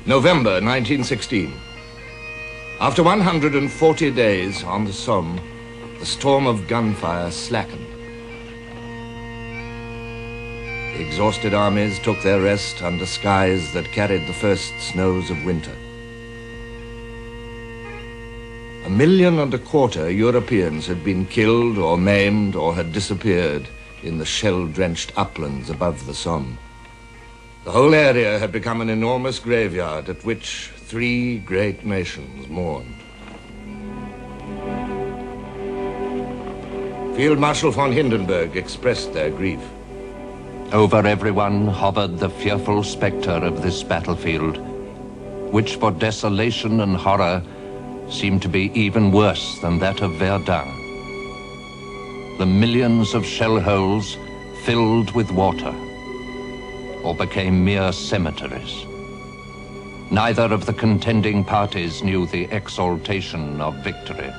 November 1916. After 140 days on the Somme, the storm of gunfire slackened. The exhausted armies took their rest under skies that carried the first snows of winter. 1.25 million Europeans had been killed or maimed or had disappeared in the shell-drenched uplands above the Somme. The whole area had become an enormous graveyard at which 3 great nations mourned. Field Marshal von Hindenburg expressed their grief. Over everyone hovered the fearful spectre of this battlefield, which for desolation and horror seemed to be even worse than that of Verdun. The millions of shell holes filled with water, or became mere cemeteries. Neither of the contending parties knew the exaltation of victory.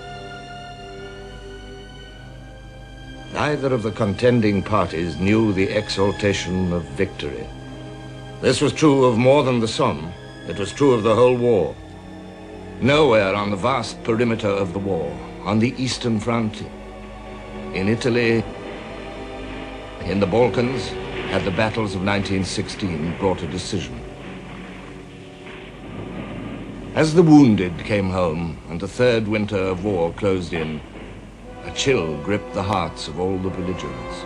Neither of the contending parties knew the exaltation of victory. This was true of more than the Somme. It was true of the whole war. Nowhere on the vast perimeter of the war, on the Eastern Front, in Italy, in the Balkans, had the battles of 1916 brought a decision. As the wounded came home and the third winter of war closed in, a chill gripped the hearts of all the belligerents.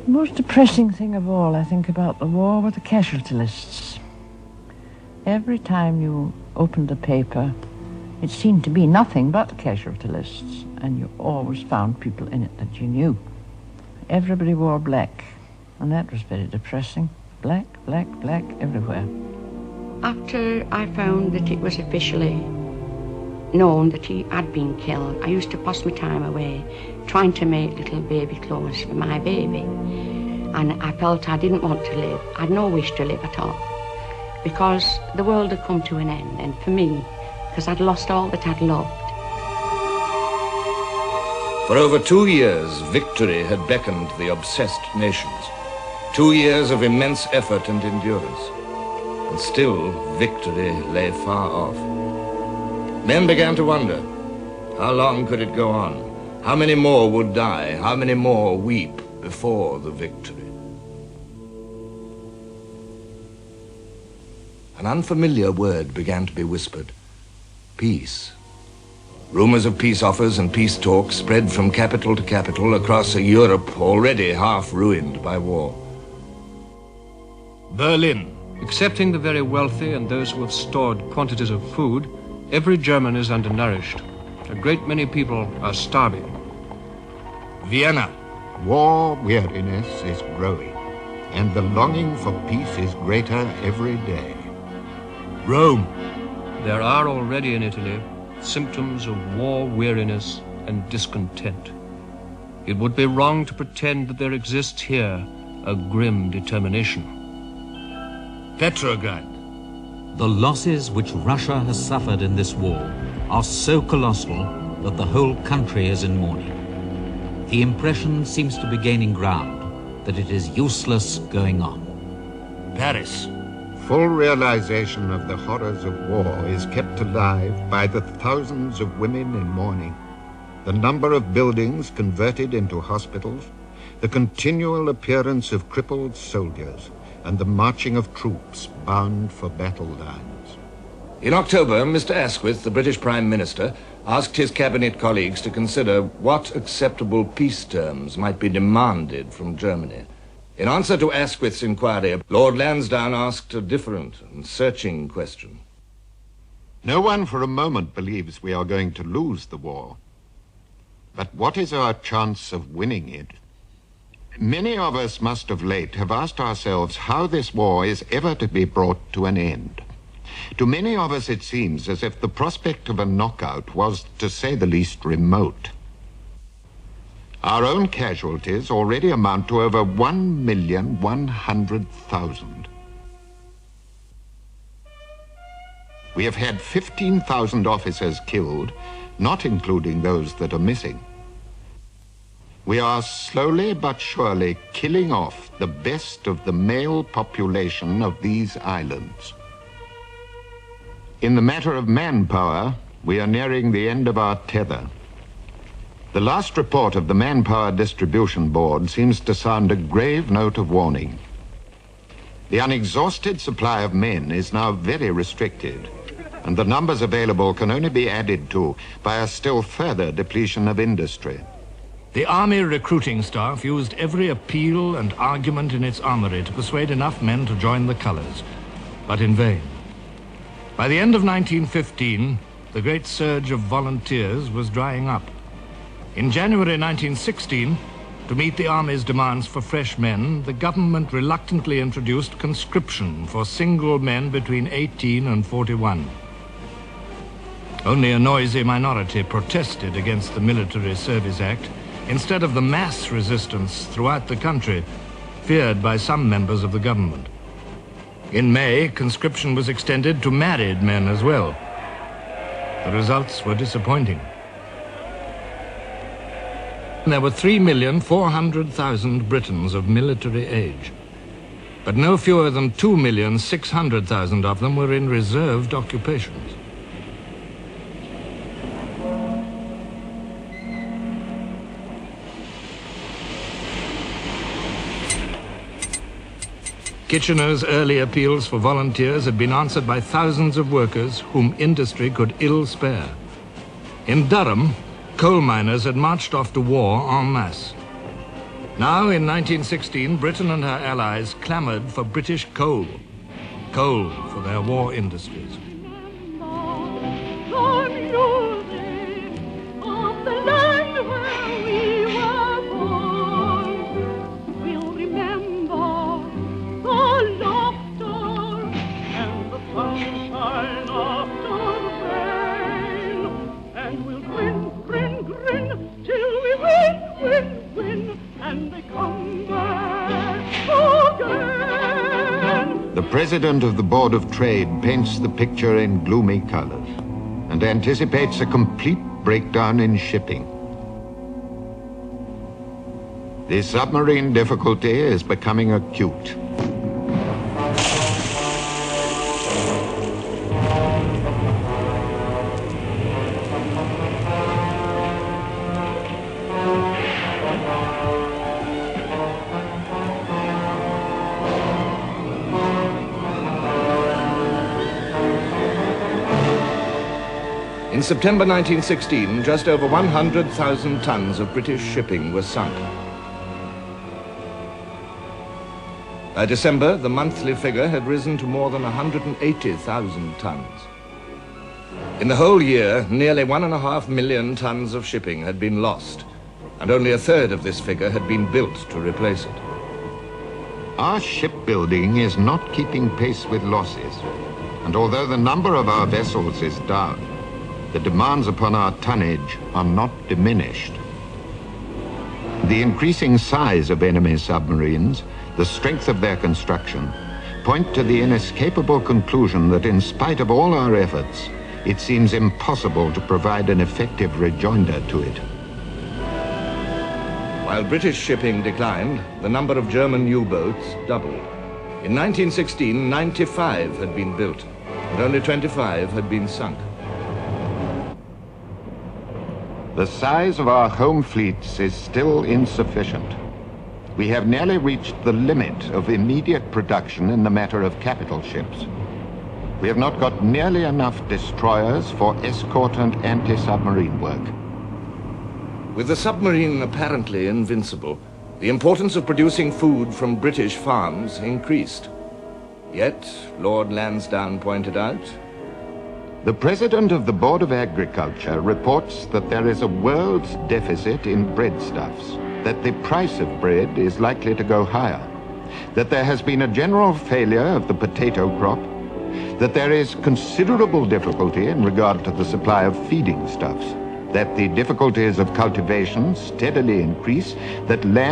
The most depressing thing of all, I think, about the war were the casualty lists. Every time you opened the paper, it seemed to be nothing but casualty lists, and you always found people in it that you knew. Everybody wore black, and that was very depressing. Black, black, black everywhere. After I found that it was officially known that he had been killed, I used to pass my time away trying to make little baby clothes for my baby. And I felt I didn't want to live. I had no wish to live at all, because the world had come to an end, and for me, because I'd lost all that I'd loved. For over 2 years, victory had beckoned the obsessed nations. 2 years of immense effort and endurance. And still, victory lay far off. Men began to wonder, how long could it go on? How many more would die? How many more weep before the victory? An unfamiliar word began to be whispered. Peace. Rumors of peace offers and peace talks spread from capital to capital across a Europe already half ruined by war. Berlin. Excepting the very wealthy and those who have stored quantities of food, every German is undernourished. A great many people are starving. Vienna. War weariness is growing, and the longing for peace is greater every day. Rome. There are already in Italy symptoms of war weariness and discontent. It would be wrong to pretend that there exists here a grim determination. Petrograd. The losses which Russia has suffered in this war are so colossal that the whole country is in mourning. The impression seems to be gaining ground that it is useless going on. Paris. Full realization of the horrors of war is kept alive by the thousands of women in mourning, the number of buildings converted into hospitals, the continual appearance of crippled soldiers, and the marching of troops bound for battle lines. In October, Mr. Asquith, the British Prime Minister, asked his cabinet colleagues to consider what acceptable peace terms might be demanded from Germany. In answer to Asquith's inquiry, Lord Lansdowne asked a different and searching question. No one for a moment believes we are going to lose the war. But what is our chance of winning it? Many of us must of late have asked ourselves how this war is ever to be brought to an end. To many of us it seems as if the prospect of a knockout was, to say the least, remote. Our own casualties already amount to over 1,100,000. We have had 15,000 officers killed, not including those that are missing. We are slowly but surely killing off the best of the male population of these islands. In the matter of manpower, we are nearing the end of our tether. The last report of the Manpower Distribution Board seems to sound a grave note of warning. The unexhausted supply of men is now very restricted, and the numbers available can only be added to by a still further depletion of industry. The army recruiting staff used every appeal and argument in its armory to persuade enough men to join the colours, but in vain. By the end of 1915, the great surge of volunteers was drying up. In January 1916, to meet the army's demands for fresh men, the government reluctantly introduced conscription for single men between 18 and 41. Only a noisy minority protested against the Military Service Act, instead of the mass resistance throughout the country, feared by some members of the government. In May, conscription was extended to married men as well. The results were disappointing. There were 3,400,000 Britons of military age, but no fewer than 2,600,000 of them were in reserved occupations. Kitchener's early appeals for volunteers had been answered by thousands of workers whom industry could ill spare. In Durham, coal miners had marched off to war en masse. Now, in 1916, Britain and her allies clamoured for British coal for their war industries. The President of the Board of Trade paints the picture in gloomy colors and anticipates a complete breakdown in shipping. The submarine difficulty is becoming acute. In September 1916, just over 100,000 tons of British shipping were sunk. By December, the monthly figure had risen to more than 180,000 tons. In the whole year, nearly 1.5 million tons of shipping had been lost, and only a third of this figure had been built to replace it. Our shipbuilding is not keeping pace with losses, and although the number of our vessels is down, the demands upon our tonnage are not diminished. The increasing size of enemy submarines, the strength of their construction, point to the inescapable conclusion that in spite of all our efforts, it seems impossible to provide an effective rejoinder to it. While British shipping declined, the number of German U-boats doubled. In 1916, 95 had been built, and only 25 had been sunk. The size of our home fleets is still insufficient. We have nearly reached the limit of immediate production in the matter of capital ships. We have not got nearly enough destroyers for escort and anti-submarine work. With the submarine apparently invincible, the importance of producing food from British farms increased. Yet, Lord Lansdowne pointed out, the President of the Board of Agriculture reports that there is a world's deficit in breadstuffs, that the price of bread is likely to go higher, that there has been a general failure of the potato crop, that there is considerable difficulty in regard to the supply of feeding stuffs, that the difficulties of cultivation steadily increase, that land